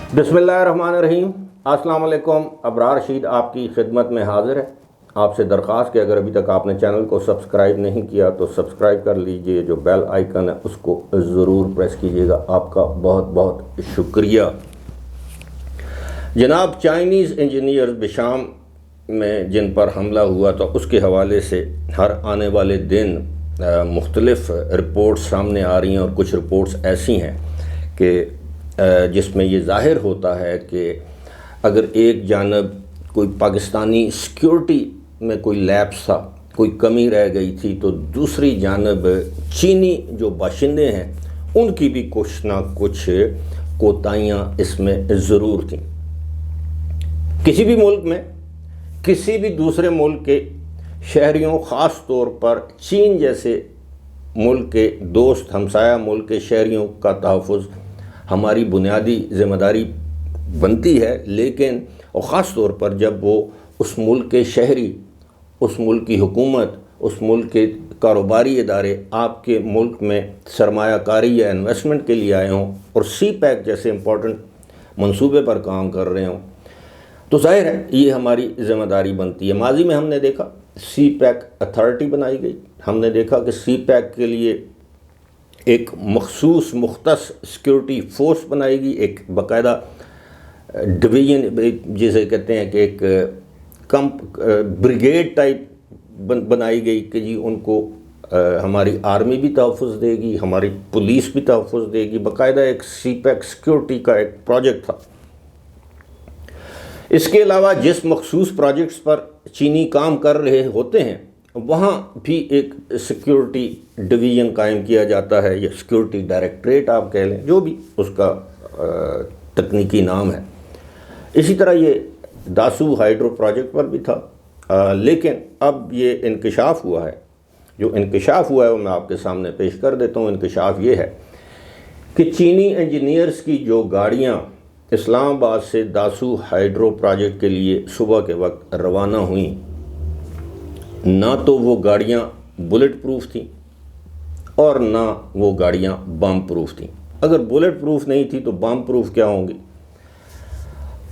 बिस्मिल्लाहिर्रहमानिर्रहीम। अस्सलाम वालेकुम। अबरार रशीद आपकी खिदमत में हाजिर है। आपसे दरख्वास्त कि अगर अभी तक आपने चैनल को सब्सक्राइब नहीं किया तो सब्सक्राइब कर लीजिए, जो बेल आइकन है उसको ज़रूर प्रेस कीजिएगा। आपका बहुत बहुत शुक्रिया। जनाब, चाइनीज़ इंजीनियर बिशाम में जिन पर हमला हुआ तो उसके हवाले से हर आने वाले दिन मुख्तलिफ रिपोर्ट्स सामने आ रही हैं, और कुछ रिपोर्ट्स ऐसी हैं कि जिसमें ये ज़ाहिर होता है कि अगर एक जानब कोई पाकिस्तानी सिक्योरिटी में कोई लैप्स था, कोई कमी रह गई थी, तो दूसरी जानब चीनी जो बाशिंदे हैं उनकी भी कुछ ना कुछ कोताहियाँ इसमें ज़रूर थीं। किसी भी मुल्क में किसी भी दूसरे मुल्क के शहरियों, ख़ास तौर पर चीन जैसे मुल्क के दोस्त हमसाया मुल्क के शहरियों का तहफ़्फ़ुज़ हमारी बुनियादी ज़िम्मेदारी बनती है। लेकिन और ख़ास तौर पर जब वो उस मुल्क के शहरी, उस मुल्क की हुकूमत, उस मुल्क के कारोबारी इदारे आपके मुल्क में सरमायाकारी या इन्वेस्टमेंट के लिए आए हों और सी पैक जैसे इम्पोर्टेंट मंसूबे पर काम कर रहे हों, तो ज़ाहिर है ये हमारी ज़िम्मेदारी बनती है। माजी में हमने देखा सी पैक अथॉरिटी बनाई गई। हमने देखा कि सी पैक के लिए एक मखसूस मुख्तस सिक्योरिटी फोर्स बनाएगी, एक बाकायदा डिवीज़न जिसे कहते हैं कि एक ब्रिगेड टाइप बनाई गई कि जी उनको हमारी आर्मी भी तहफ़्फ़ुज़ देगी, हमारी पुलिस भी तहफ़्फ़ुज़ देगी। बाकायदा एक सी पैक सिक्योरिटी का एक प्रोजेक्ट था। इसके अलावा जिस मखसूस प्रोजेक्ट्स पर चीनी काम कर रहे होते हैं वहाँ भी एक सिक्योरिटी डिवीज़न कायम किया जाता है, या सिक्योरिटी डायरेक्टरेट आप कह लें, जो भी उसका तकनीकी नाम है। इसी तरह ये दासू हाइड्रो प्रोजेक्ट पर भी था। लेकिन अब ये इंकशाफ हुआ है। जो इंकशाफ हुआ है वो मैं आपके सामने पेश कर देता हूँ। इंकशाफ ये है कि चीनी इंजीनियर्स की जो गाड़ियाँ इस्लामाबाद से दासू हाइड्रो प्रोजेक्ट के लिए सुबह के वक्त रवाना हुई, ना तो वो गाड़ियाँ बुलेट प्रूफ थीं और ना वो गाड़ियाँ बम प्रूफ थीं। अगर बुलेट प्रूफ नहीं थी तो बम प्रूफ क्या होंगी।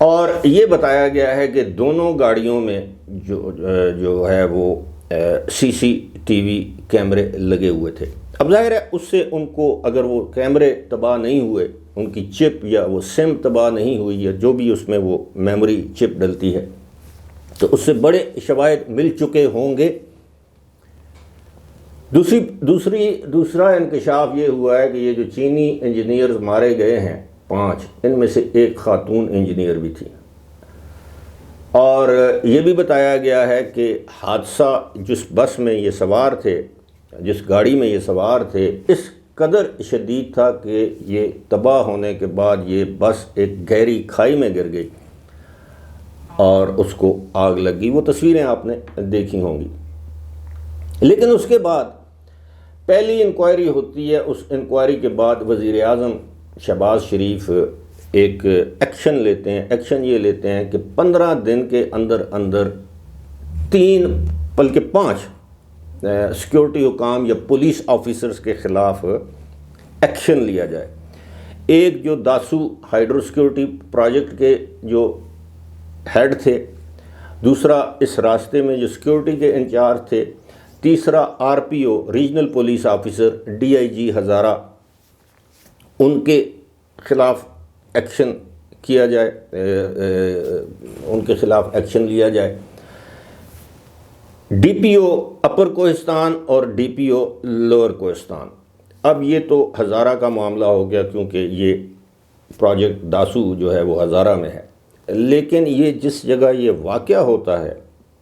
और ये बताया गया है कि दोनों गाड़ियों में जो है वो सीसीटीवी कैमरे लगे हुए थे। अब जाहिर है उससे उनको, अगर वो कैमरे तबाह नहीं हुए, उनकी चिप या वो सिम तबाह नहीं हुई, या जो भी उसमें वो मेमोरी चिप डलती है, तो उससे बड़े शवाहिद मिल चुके होंगे। दूसरा इंकशाफ ये हुआ है कि ये जो चीनी इंजीनियर्स मारे गए हैं 5, इनमें से एक खातून इंजीनियर भी थी। और ये भी बताया गया है कि हादसा जिस बस में ये सवार थे, जिस गाड़ी में ये सवार थे, इस कदर शदीद था कि ये तबाह होने के बाद ये बस एक गहरी खाई में गिर गई और उसको आग लगी। वो तस्वीरें आपने देखी होंगी। लेकिन उसके बाद पहली इंक्वायरी होती है। उस इंक्वायरी के बाद वज़ीर आज़म शहबाज शरीफ एक एक्शन लेते हैं। एक्शन ये लेते हैं कि 15 दिन के अंदर अंदर 3 बल्कि 5 सिक्योरिटी हुकाम या पुलिस ऑफिसर्स के ख़िलाफ़ एक्शन लिया जाए। एक जो दासू हाइड्रो सिक्योरिटी प्रोजेक्ट के जो हेड थे, दूसरा इस रास्ते में जो सिक्योरिटी के इंचार्ज थे, तीसरा RPO regional police officer DIG Hazara, उनके ख़िलाफ़ एक्शन किया जाए, उनके ख़िलाफ़ एक्शन लिया जाए। डीपीओ अपर कोहिस्तान और डीपीओ लोअर कोहिस्तान। अब ये तो हज़ारा का मामला हो गया क्योंकि ये प्रोजेक्ट दासू जो है वो हज़ारा में है। लेकिन ये जिस जगह ये वाक़या होता है,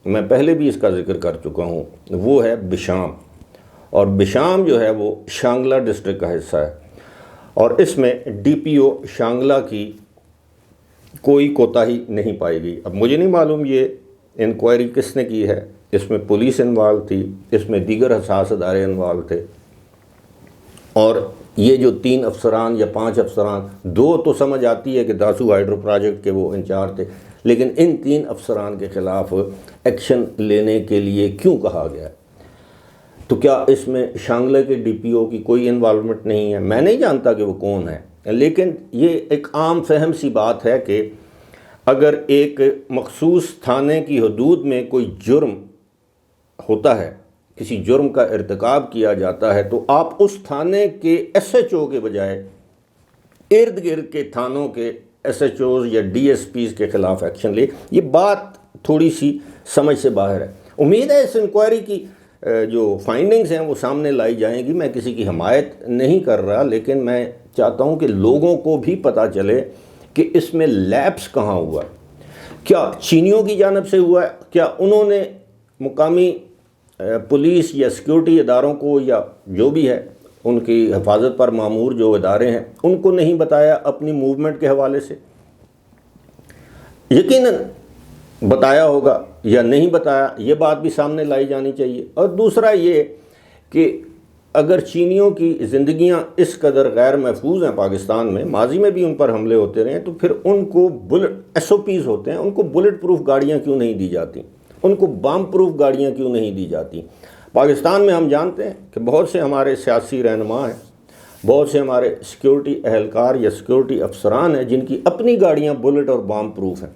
मैं पहले भी इसका ज़िक्र कर चुका हूँ, वो है बिशाम। और बिशाम जो है वो शांगला डिस्ट्रिक्ट का हिस्सा है। और इसमें डीपीओ शांगला की कोई कोताही नहीं पाई गई। अब मुझे नहीं मालूम ये इंक्वायरी किसने की है। इसमें पुलिस इन्वॉल्व थी, इसमें दीगर हसास अदारे इन्वॉल्व थे। और ये जो 3 अफसरान या 5 अफसरान, 2 तो समझ आती है कि दासू हाइड्रो प्रोजेक्ट के वो इंचार्ज थे, लेकिन इन 3 अफसरान के ख़िलाफ़ एक्शन लेने के लिए क्यों कहा गया? तो क्या इसमें शांगला के डीपीओ की कोई इन्वॉल्वमेंट नहीं है? मैं नहीं जानता कि वो कौन है, لیکن یہ ایک عام فہم سی بات ہے کہ اگر ایک مخصوص تھانے کی حدود میں کوئی جرم ہوتا ہے، کسی جرم کا ارتکاب کیا جاتا ہے، تو آپ اس تھانے کے ایس ایچ او کے بجائے ارد گرد کے تھانوں کے ایس ایچ اوز یا ڈی ایس پیز کے خلاف ایکشن لے۔ یہ بات تھوڑی سی سمجھ سے باہر ہے۔ امید ہے اس انکوائری کی جو فائنڈنگز ہیں وہ سامنے لائی جائیں گی۔ میں کسی کی حمایت نہیں کر رہا، لیکن میں چاہتا ہوں کہ لوگوں کو بھی پتہ چلے کہ اس میں لیپس کہاں ہوا ہے۔ کیا چینیوں کی جانب سے ہوا ہے؟ کیا انہوں نے مقامی پولیس یا سیکیورٹی اداروں کو یا جو بھی ہے ان کی حفاظت پر مامور جو ادارے ہیں ان کو نہیں بتایا اپنی موومنٹ کے حوالے سے؟ یقیناً بتایا ہوگا یا نہیں بتایا، یہ بات بھی سامنے لائی جانی چاہیے۔ اور دوسرا یہ کہ اگر چینیوں کی زندگیاں اس قدر غیر محفوظ ہیں پاکستان میں، ماضی میں بھی ان پر حملے ہوتے رہے ہیں، تو پھر ان کو ایس او پیز ہوتے ہیں، ان کو بلٹ پروف گاڑیاں کیوں نہیں دی جاتی؟ ان کو بام پروف گاڑیاں کیوں نہیں دی جاتی؟ پاکستان میں ہم جانتے ہیں کہ بہت سے ہمارے سیاسی رہنما ہیں، بہت سے ہمارے سیکیورٹی اہلکار یا سیکیورٹی افسران ہیں جن کی اپنی گاڑیاں بلٹ اور بام پروف ہیں،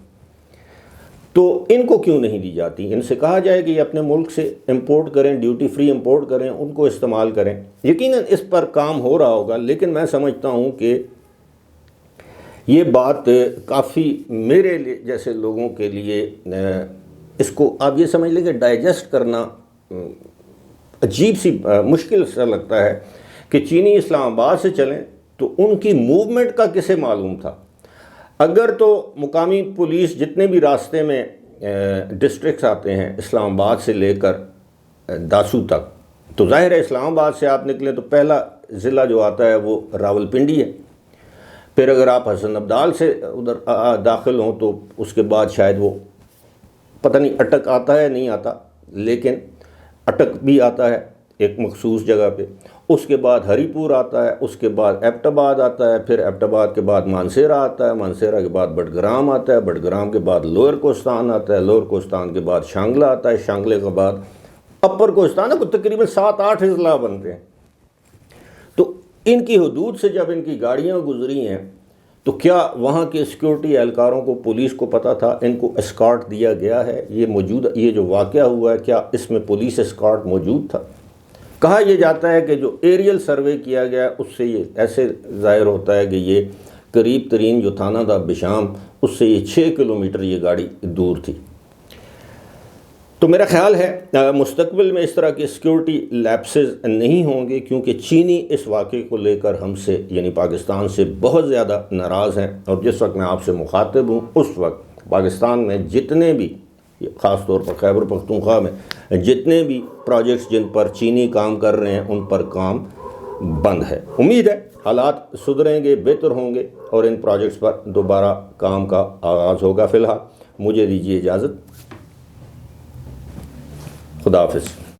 تو ان کو کیوں نہیں دی جاتی؟ ان سے کہا جائے کہ یہ اپنے ملک سے امپورٹ کریں، ڈیوٹی فری امپورٹ کریں، ان کو استعمال کریں۔ یقیناً اس پر کام ہو رہا ہوگا، لیکن میں سمجھتا ہوں کہ یہ بات کافی میرے جیسے لوگوں کے لیے اس کو آپ یہ سمجھ لیں کہ ڈائجسٹ کرنا عجیب سی مشکل سا لگتا ہے کہ چینی اسلام آباد سے چلیں تو ان کی موومنٹ کا کسے معلوم تھا؟ اگر تو مقامی پولیس جتنے بھی راستے میں ڈسٹرکٹس آتے ہیں اسلام آباد سے لے کر داسو تک، تو ظاہر ہے اسلام آباد سے آپ نکلیں تو پہلا ضلع جو آتا ہے وہ راول پنڈی ہے، پھر اگر آپ حسن ابدال سے ادھر داخل ہوں تو اس کے بعد شاید وہ پتہ نہیں اٹک آتا ہے نہیں آتا، لیکن اٹک بھی آتا ہے ایک مخصوص جگہ پہ، اس کے بعد ہری پور آتا ہے، اس کے بعد ایبٹ آباد آتا ہے، پھر ایبٹ آباد کے بعد مانسیرہ آتا ہے، مانسیرہ کے بعد بٹگرام آتا ہے، بٹگرام کے بعد لوئر کوستان آتا ہے، لوئر کوستان کے بعد شانگلہ آتا ہے، شانگلے کے بعد اپر کوستان ہے، کو تقریباً 7-8 اضلاع بنتے ہیں۔ تو ان کی حدود سے جب ان کی گاڑیاں گزری ہیں تو کیا وہاں کے سیکیورٹی اہلکاروں کو، پولیس کو پتہ تھا؟ ان کو اسکارٹ دیا گیا ہے؟ یہ جو واقعہ ہوا ہے کیا اس میں پولیس اسکارٹ موجود تھا؟ کہا یہ جاتا ہے کہ جو ایریل سروے کیا گیا اس سے یہ ایسے ظاہر ہوتا ہے کہ یہ قریب ترین جو تھانہ تھا بشام، اس سے یہ 6 کلومیٹر یہ گاڑی دور تھی۔ تو میرا خیال ہے مستقبل میں اس طرح کے سیکیورٹی لیپسز نہیں ہوں گے، کیونکہ چینی اس واقعے کو لے کر ہم سے یعنی پاکستان سے بہت زیادہ ناراض ہیں، اور جس وقت میں آپ سے مخاطب ہوں اس وقت پاکستان میں جتنے بھی، خاص طور پر خیبر پختونخوا میں جتنے بھی پروجیکٹس جن پر چینی کام کر رہے ہیں ان پر کام بند ہے۔ امید ہے حالات سدھریں گے، بہتر ہوں گے اور ان پروجیکٹس پر دوبارہ کام کا آغاز ہوگا۔ فی الحال مجھے دیجیے اجازت، خدا حافظ۔